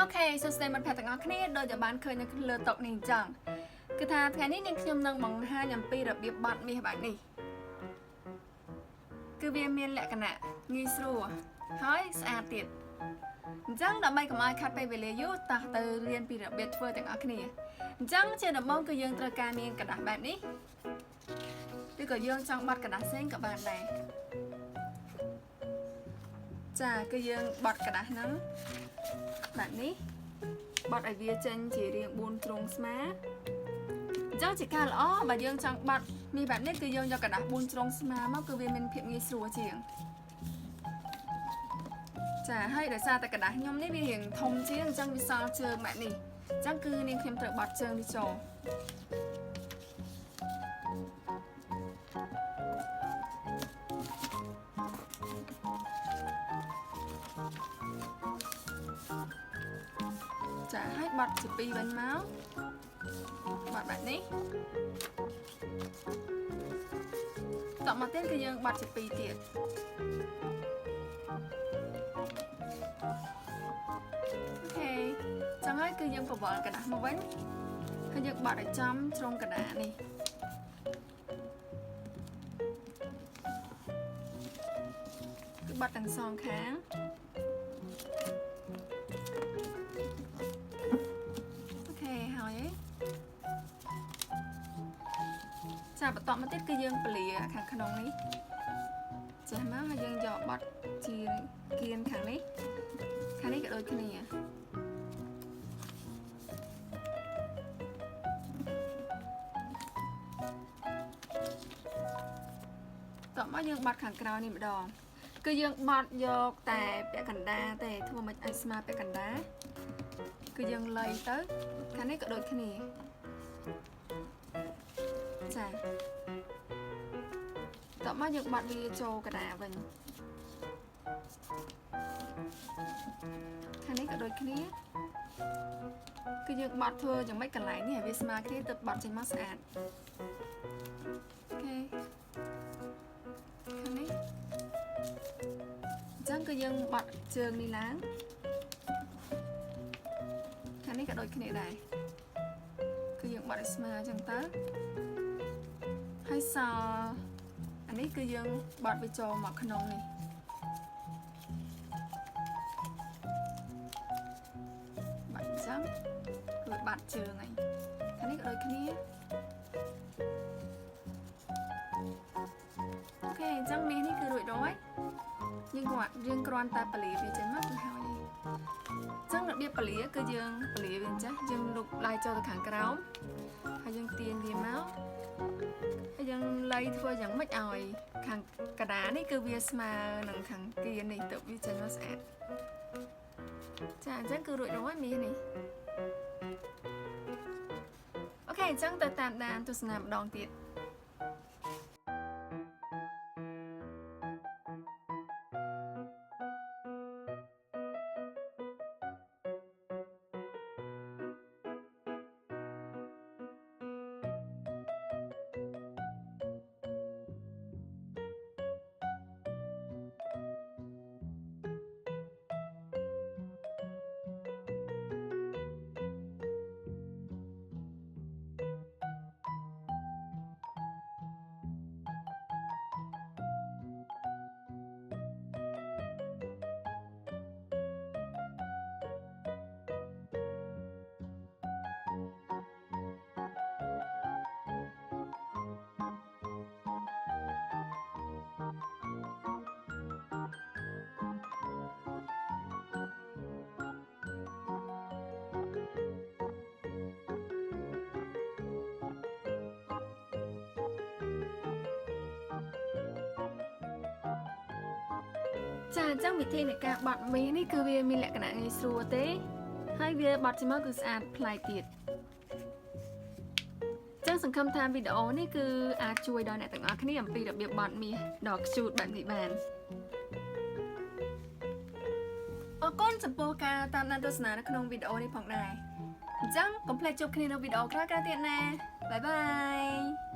Ok, so stay มันแพทย์ទាំងអស់គ្នាដោយតែបានឃើញនៅលើតុនេះអញ្ចឹងគឺថាថ្ងៃនេះនាងខ្ញុំនឹងបង្ហាញអំពីរបៀបបត់មាសបែបនេះគឺវាមានលក្ខណៈងាយស្រួលហើយស្អាតទៀតអញ្ចឹងដើម្បីកុំឲ្យខាត់ពេលវេលាយូរតោះទៅរៀនពីរបៀបធ្វើទាំងអស់គ្នាអញ្ចឹងជាដំបូងគឺយើងត្រូវការមានកระดาษបែបនេះឬក៏យើងចង់បត់กระดาษផ្សេងក៏បានដែរចាគឺយើងបត់กระดาษហ្នឹងបែបនេះបត់ឲ្យវាចេញជារាង4ទ្រង់ស្មើអញ្ចឹងជាការល្អបើយើងចង់បត់នេះបែបនេះគឺយើងយកกระดาษ4ទ្រង់ស្មើមកគឺវាមានភាពងាយស្រួលជាងចាហើយដោយសារតែกระดาษខ្ញុំនេះវារាងធំជាងអញ្ចឹងវាសល់ជើងបែបនេះអញ្ចឹងគឺនាងខ្ញុំត្រូវបត់ជើងនេះចូលចាហើយបត់ជា2វិញមកបត់បែបនេះតមកទៀតគឺយើងបត់ជា2ទៀតអូខេចឹងហើយគឺយើងប្រវល់กระดาษមកវិញហើយយើងបត់ឲ្យចំជ្រុងกระดาษនេះគឺបត់ទាំងសងខាងចាបន្តមកទៀតគឺយើងពលាខាងក្នុងនេះចាស់មកហើយយើងយកបត់ជាគៀនខាងនេះក៏ដូចគ្នាតោះមកយើងបត់ខាងក្រោយនេះម្ដងគឺយើងបត់យកតែពាក់កណ្ដាលទេធ្វើមិនឲ្យស្មើពាក់កណ្ដាលគឺយើងលៃទៅខាងនេះក៏ដូចគ្នាចាតោះមកយើងបាត់វាចូលកណ្ដាលវិញខាងនេះក៏ដូចគ្នាគឺយើងបាត់ធ្វើយ៉ាងម៉េចកន្លែងនេះឲ្យវាស្មើគ្នាទើបបាត់ចេញមកស្អាតអូខេខាងនេះអញ្ចឹងគឺយើងបាត់ជើងនេះឡើងខាងនេះក៏ដូចគ្នាដែរគឺយើងបាត់ឲ្យស្មើអញ្ចឹងទៅហើយសល់អានេះគឺយើងបត់វាចូលមកក្នុងនេះបាត់អញ្ចឹងគឺបាត់ជើងហើយខាងនេះក៏ដូចគ្នាអូខេអញ្ចឹងមាសនេះគឺរួចរាល់យើងគ្រាន់តែពលាវាចេញមកគឺហើយអញ្ចឹងរបៀបពលាគឺយើងពលាវាអញ្ចឹងយើងលុបឡាយចូលទៅខាងក្រោមហើយយើងទាញវាមកហើយយើងលៃធ្វើយ៉ាងម៉េចឲ្យខាងកណ្ដាលនេះគឺវាស្មើនឹងខាងគៀននេះទៅវាចេញមកស្អាតចាអញ្ចឹងគឺរួចរាល់មាសនេះអូខេអញ្ចឹងទៅតាមដានទស្សនាម្ដងទៀតចាអញ្ចឹងវិធីនៃការបត់មាសនេះគឺវាមានលក្ខណៈងាយស្រួលទេហើយវាបត់ចេញមកគឺស្អាតប្លែកទៀតអញ្ចឹងសង្ឃឹមថាវីដេអូនេះគឺអាចជួយដល់អ្នកទាំងអស់គ្នាអំពីរបៀបបត់មាសដ៏ខ្ជូតបែបនេះបានអរគុណចំពោះការតាមដានទស្សនានៅក្នុងវីដេអូនេះផងដែរអញ្ចឹងកុំភ្លេចជួបគ្នានៅវីដេអូក្រោយៗទៀតណាបាយបាយ